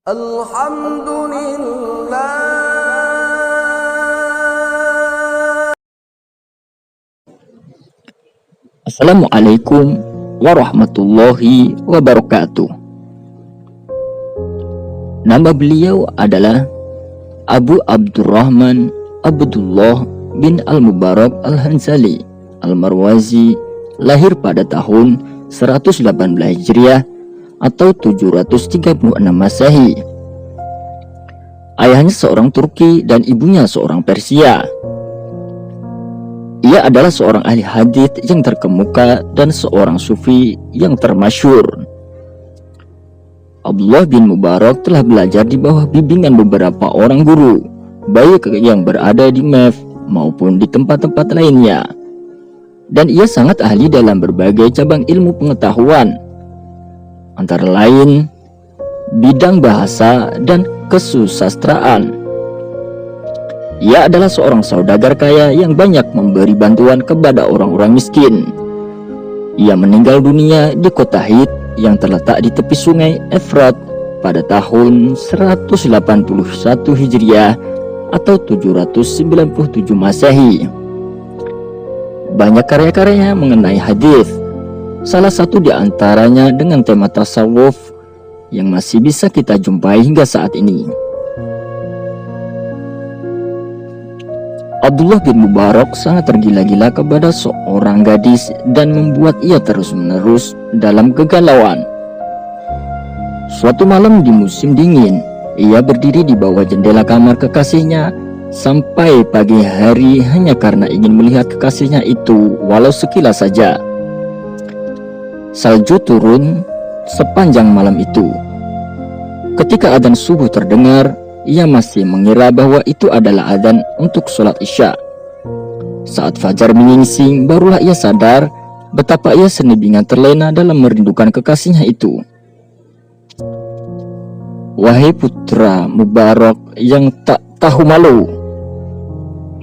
Alhamdulillah. Assalamualaikum warahmatullahi wabarakatuh. Nama beliau adalah Abu Abdurrahman Abdullah bin Al-Mubarak Al-Hanzali Al-Marwazi, lahir pada tahun 118 Hijriah atau 736 Masehi. Ayahnya seorang Turki dan ibunya seorang Persia. Ia adalah seorang ahli hadits yang terkemuka dan seorang sufi yang termasyhur. Abdullah bin Mubarak telah belajar di bawah bimbingan beberapa orang guru, baik yang berada di MEF maupun di tempat-tempat lainnya. Dan ia sangat ahli dalam berbagai cabang ilmu pengetahuan, antara lain bidang bahasa dan kesusastraan. Ia adalah seorang saudagar kaya yang banyak memberi bantuan kepada orang-orang miskin. Ia meninggal dunia di kota Hit yang terletak di tepi sungai Efrat pada tahun 181 Hijriah atau 797 Masehi. Banyak karya-karyanya mengenai hadis. Salah satu di antaranya dengan tema tasawuf yang masih bisa kita jumpai hingga saat ini. Abdullah bin Mubarak sangat tergila-gila kepada seorang gadis dan membuat ia terus-menerus dalam kegalauan. Suatu malam di musim dingin, ia berdiri di bawah jendela kamar kekasihnya sampai pagi hari hanya karena ingin melihat kekasihnya itu walau sekilas saja. Salju turun sepanjang malam itu. Ketika adzan subuh terdengar, ia masih mengira bahwa itu adalah adzan untuk sholat isya. Saat fajar menyingsing, barulah ia sadar betapa ia senibingan terlena dalam merindukan kekasihnya itu. "Wahai putra Mubarak yang tak tahu malu,"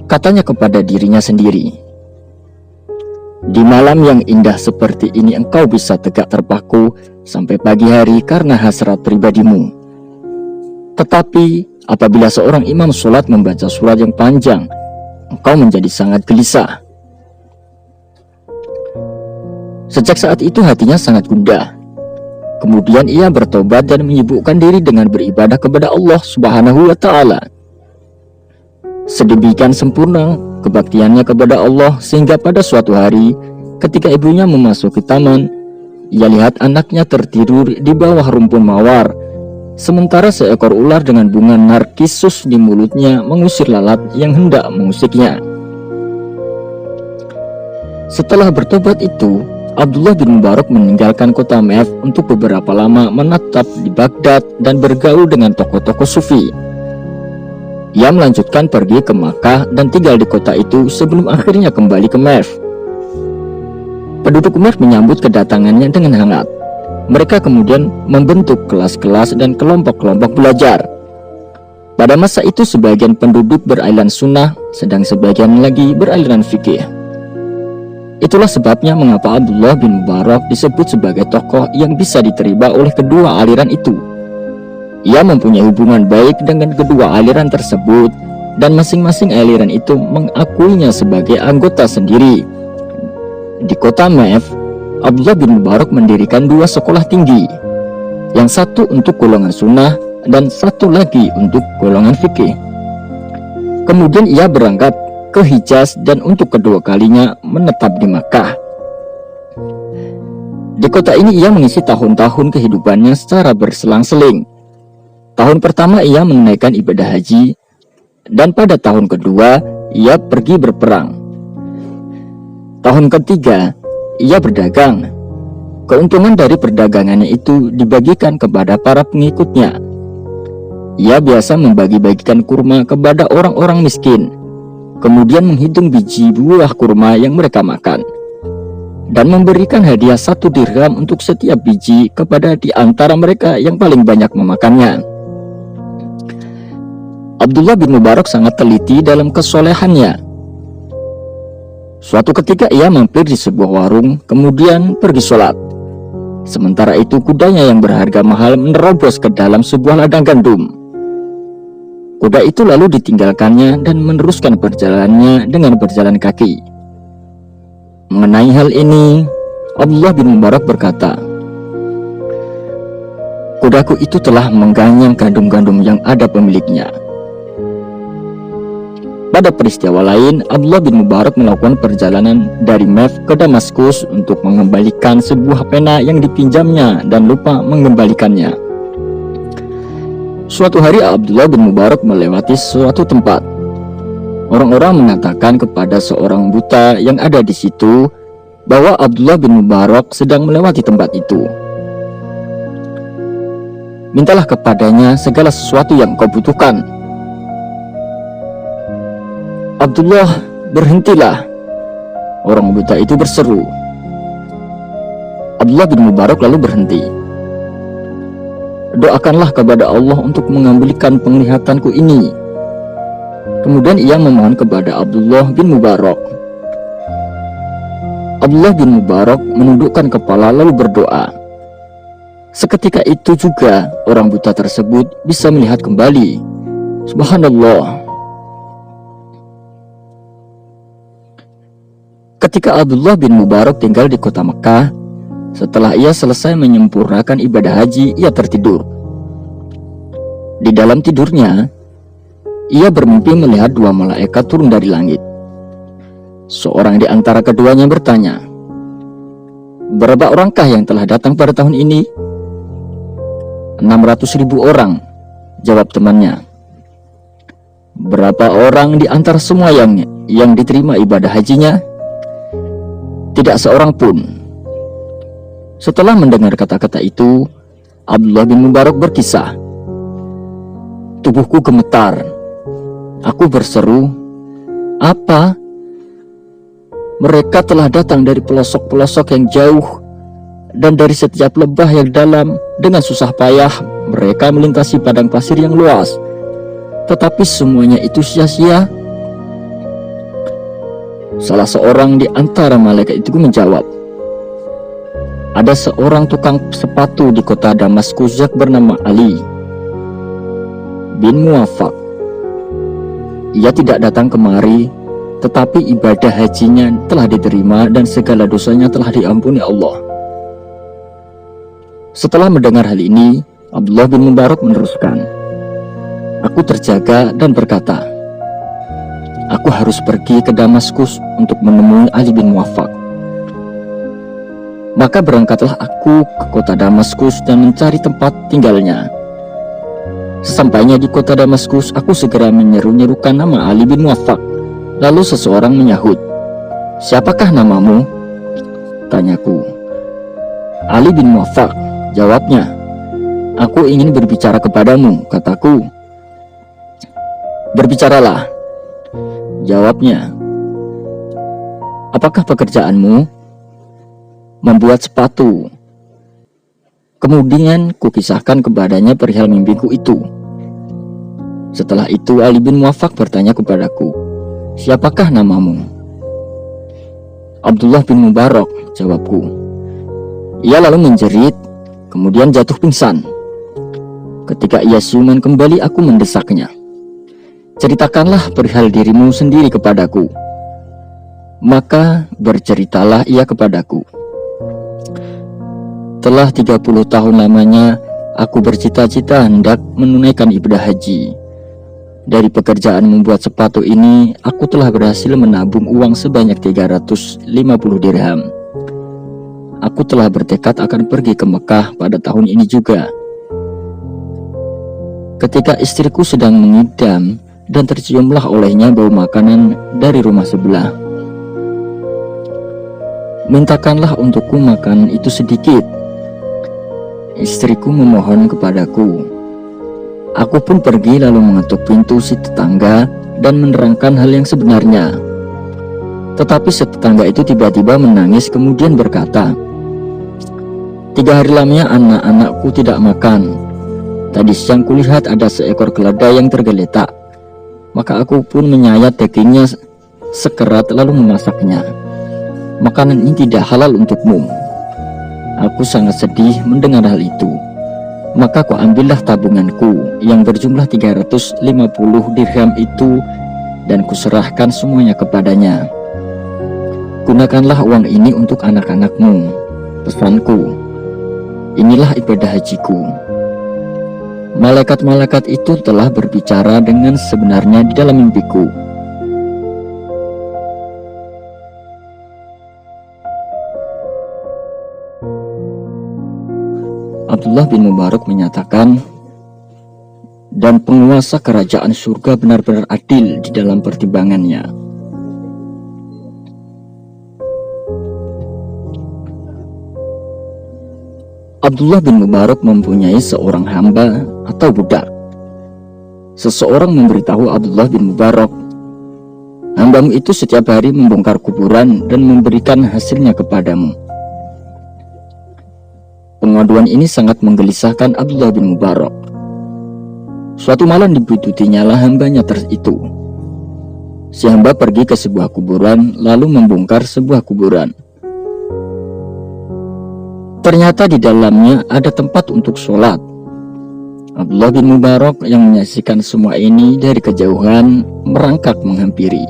katanya kepada dirinya sendiri. "Di malam yang indah seperti ini engkau bisa tegak terpaku sampai pagi hari karena hasrat pribadimu. Tetapi apabila seorang imam sholat membaca surat yang panjang, engkau menjadi sangat gelisah." Sejak saat itu hatinya sangat gundah. Kemudian ia bertobat dan menyibukkan diri dengan beribadah kepada Allah Subhanahu wa Ta'ala. Sedemikian sempurna kebaktiannya kepada Allah sehingga pada suatu hari ketika ibunya memasuki taman, ia lihat anaknya tertidur di bawah rumpun mawar, sementara seekor ular dengan bunga narkisus di mulutnya mengusir lalat yang hendak mengusiknya. Setelah bertobat itu, Abdullah bin Mubarak meninggalkan kota Mef untuk beberapa lama menetap di Baghdad dan bergaul dengan tokoh-tokoh sufi. Ia melanjutkan pergi ke Makkah dan tinggal di kota itu sebelum akhirnya kembali ke Mef. Penduduk Mef menyambut kedatangannya dengan hangat. Mereka kemudian membentuk kelas-kelas dan kelompok-kelompok belajar. Pada masa itu sebagian penduduk beraliran sunnah, sedang sebagian lagi beraliran fikih. Itulah sebabnya mengapa Abdullah bin Mubarak disebut sebagai tokoh yang bisa diterima oleh kedua aliran itu. Ia mempunyai hubungan baik dengan kedua aliran tersebut dan masing-masing aliran itu mengakuinya sebagai anggota sendiri. Di kota Mef, Abdullah bin Mubarak mendirikan dua sekolah tinggi, yang satu untuk golongan sunnah dan satu lagi untuk golongan fikih. Kemudian ia berangkat ke Hijaz dan untuk kedua kalinya menetap di Makkah. Di kota ini ia mengisi tahun-tahun kehidupannya secara berselang-seling. Tahun pertama ia menunaikan ibadah haji, dan pada tahun kedua ia pergi berperang. Tahun ketiga ia berdagang. Keuntungan dari perdagangannya itu dibagikan kepada para pengikutnya. Ia biasa membagi-bagikan kurma kepada orang-orang miskin, kemudian menghitung biji buah kurma yang mereka makan, dan memberikan hadiah 1 dirham untuk setiap biji kepada di antara mereka yang paling banyak memakannya. Abdullah bin Mubarak sangat teliti dalam kesolehannya. Suatu ketika ia mampir di sebuah warung, kemudian pergi sholat. Sementara itu kudanya yang berharga mahal menerobos ke dalam sebuah ladang gandum. Kuda itu lalu ditinggalkannya dan meneruskan perjalanannya dengan berjalan kaki. Mengenai hal ini, Abdullah bin Mubarak berkata, "Kudaku itu telah mengganyang gandum-gandum yang ada pemiliknya." Pada peristiwa lain, Abdullah bin Mubarak melakukan perjalanan dari Mev ke Damaskus untuk mengembalikan sebuah pena yang dipinjamnya dan lupa mengembalikannya. Suatu hari Abdullah bin Mubarak melewati suatu tempat. Orang-orang mengatakan kepada seorang buta yang ada di situ bahwa Abdullah bin Mubarak sedang melewati tempat itu. "Mintalah kepadanya segala sesuatu yang kau butuhkan." "Abdullah, berhentilah!" orang buta itu berseru. Abdullah bin Mubarak lalu berhenti. "Doakanlah kepada Allah untuk mengambilkan penglihatanku ini." Kemudian ia memohon kepada Abdullah bin Mubarak. Abdullah bin Mubarak menundukkan kepala lalu berdoa. Seketika itu juga orang buta tersebut bisa melihat kembali. Subhanallah. Ketika Abdullah bin Mubarak tinggal di kota Mekah, setelah ia selesai menyempurnakan ibadah haji, ia tertidur. Di dalam tidurnya, ia bermimpi melihat dua malaikat turun dari langit. Seorang di antara keduanya bertanya, "Berapa orangkah yang telah datang pada tahun ini?" 600.000 orang, jawab temannya. "Berapa orang di antara semua yang diterima ibadah hajinya?" "Tidak seorang pun." Setelah mendengar kata-kata itu, Abdullah bin Mubarak berkisah, "Tubuhku gemetar. Aku berseru, 'Apa?' Mereka telah datang dari pelosok-pelosok yang jauh dan dari setiap lembah yang dalam. Dengan susah payah mereka melintasi padang pasir yang luas. Tetapi semuanya itu sia-sia." Salah seorang di antara malaikat itu menjawab, "Ada seorang tukang sepatu di kota Damaskus bernama Ali bin Muwaffaq. Ia tidak datang kemari, tetapi ibadah hajinya telah diterima dan segala dosanya telah diampuni Allah." Setelah mendengar hal ini, Abdullah bin Mubarak meneruskan, "Aku terjaga dan berkata, aku harus pergi ke Damaskus untuk menemui Ali bin Muwaffaq. Maka berangkatlah aku ke kota Damaskus dan mencari tempat tinggalnya. Sesampainya di kota Damaskus, aku segera menyeru-nyerukan nama Ali bin Muwaffaq. Lalu seseorang menyahut, 'Siapakah namamu?' tanyaku. 'Ali bin Muwaffaq,' jawabnya. 'Aku ingin berbicara kepadamu,' kataku. 'Berbicaralah,' jawabnya. 'Apakah pekerjaanmu?' 'Membuat sepatu.' Kemudian kukisahkan kepadanya perihal mimpiku itu. Setelah itu Ali bin Muwaffaq bertanya kepadaku, 'Siapakah namamu?' 'Abdullah bin Mubarak,' jawabku. Ia lalu menjerit, kemudian jatuh pingsan. Ketika ia siuman kembali, aku mendesaknya. 'Ceritakanlah perihal dirimu sendiri kepadaku.' Maka berceritalah ia kepadaku. 'Telah 30 tahun lamanya aku bercita-cita hendak menunaikan ibadah haji. Dari pekerjaan membuat sepatu ini, aku telah berhasil menabung uang sebanyak 350 dirham. Aku telah bertekad akan pergi ke Mekah pada tahun ini juga. Ketika istriku sedang mengidam dan terciumlah olehnya bau makanan dari rumah sebelah. Mintakanlah untukku makanan itu sedikit. Istriku memohon kepadaku. Aku pun pergi lalu mengetuk pintu si tetangga dan menerangkan hal yang sebenarnya. Tetapi si tetangga itu tiba-tiba menangis kemudian berkata, 3 hari lamanya anak-anakku tidak makan. Tadi siang kulihat ada seekor keledai yang tergeletak. Maka aku pun menyayat dagingnya sekerat lalu memasaknya. Makanan ini tidak halal untukmu. Aku sangat sedih mendengar hal itu. Maka ku ambillah tabunganku yang berjumlah 350 dirham itu dan kuserahkan semuanya kepadanya. Gunakanlah uang ini untuk anak-anakmu, pesanku. Inilah ibadah hajiku. Malaikat-malaikat itu telah berbicara dengan sebenarnya di dalam mimpiku. Abdullah bin Mubarak menyatakan, dan penguasa kerajaan surga benar-benar adil di dalam pertimbangannya. Abdullah bin Mubarak mempunyai seorang hamba atau budak. Seseorang memberitahu Abdullah bin Mubarak, hambamu itu setiap hari membongkar kuburan dan memberikan hasilnya kepadamu. Pengaduan ini sangat menggelisahkan Abdullah bin Mubarak. Suatu malam dibuntuti nyala hambanya itu. Si hamba pergi ke sebuah kuburan lalu membongkar sebuah kuburan. Ternyata di dalamnya ada tempat untuk sholat. Abdullah bin Mubarak yang menyaksikan semua ini dari kejauhan merangkak menghampiri.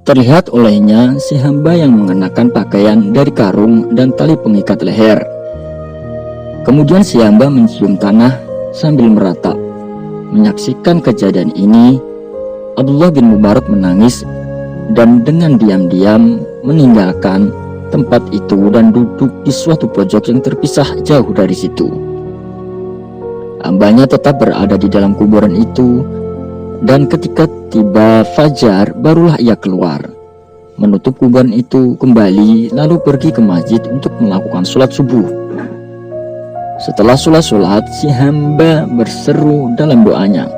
Terlihat olehnya si hamba yang mengenakan pakaian dari karung dan tali pengikat leher. Kemudian si hamba mencium tanah sambil meratap. Menyaksikan kejadian ini, Abdullah bin Mubarak menangis dan dengan diam-diam meninggalkan tempat itu dan duduk di suatu pojok yang terpisah jauh dari situ. Hambanya tetap berada di dalam kuburan itu, dan ketika tiba fajar barulah ia keluar, menutup kuburan itu kembali lalu pergi ke masjid untuk melakukan sholat subuh. Setelah sholat, si hamba berseru dalam doanya,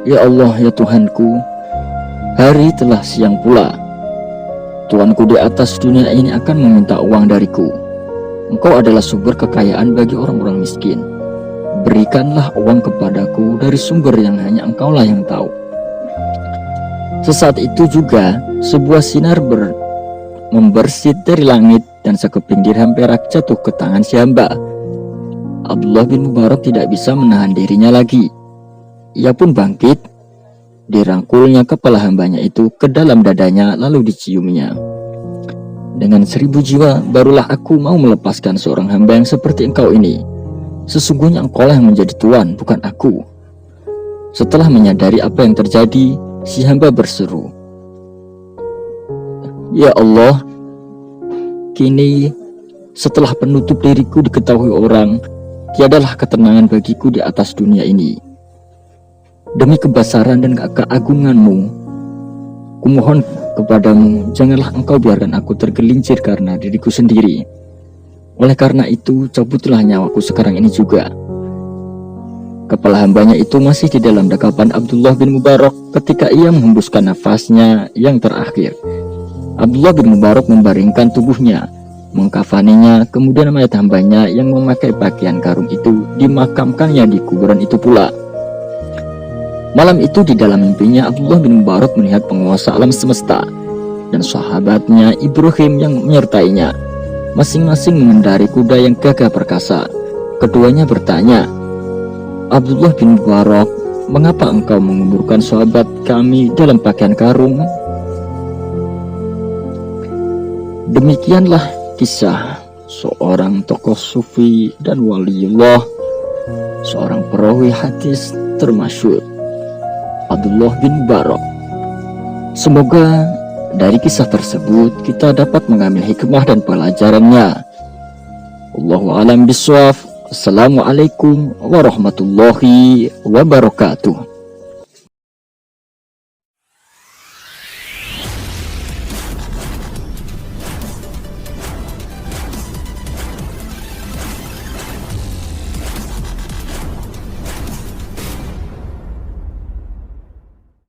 "Ya Allah, ya Tuhanku, hari telah siang pula. Tuanku di atas dunia ini akan meminta uang dariku. Engkau adalah sumber kekayaan bagi orang-orang miskin. Berikanlah uang kepadaku dari sumber yang hanya Engkaulah yang tahu." Sesaat itu juga sebuah sinar membersit dari langit dan sekeping dirham perak jatuh ke tangan si hamba. Abdullah bin Mubarak tidak bisa menahan dirinya lagi. Ia pun bangkit, dirangkulnya kepala hambanya itu ke dalam dadanya lalu diciumnya. "Dengan 1000 jiwa barulah aku mau melepaskan seorang hamba yang seperti engkau ini. Sesungguhnya engkaulah yang menjadi tuan, bukan aku." Setelah menyadari apa yang terjadi, si hamba berseru, "Ya Allah, kini setelah penutup diriku diketahui orang, tiadalah ketenangan bagiku di atas dunia ini. Demi kebesaran dan keagunganmu, kumohon kepadamu, janganlah engkau biarkan aku tergelincir karena diriku sendiri. Oleh karena itu, cabutlah nyawaku sekarang ini juga." Kepala hambanya itu masih di dalam dekapan Abdullah bin Mubarak ketika ia menghembuskan nafasnya yang terakhir. Abdullah bin Mubarak membaringkan tubuhnya, mengkafaninya, kemudian mayat hambanya yang memakai pakaian karung itu dimakamkannya di kuburan itu pula. Malam itu di dalam mimpinya Abdullah bin Mubarak melihat penguasa alam semesta dan sahabatnya Ibrahim yang menyertainya, masing-masing mengendarai kuda yang gagah perkasa. Keduanya bertanya, "Abdullah bin Mubarak, mengapa engkau menguburkan sahabat kami dalam pakaian karung?" Demikianlah kisah seorang tokoh sufi dan waliullah, seorang perawi hadis termasyhur, Abdullah bin Mubarak. Semoga dari kisah tersebut kita dapat mengambil hikmah dan pelajarannya. Wallahu a'lam bishawab. Assalamualaikum warahmatullahi wabarakatuh.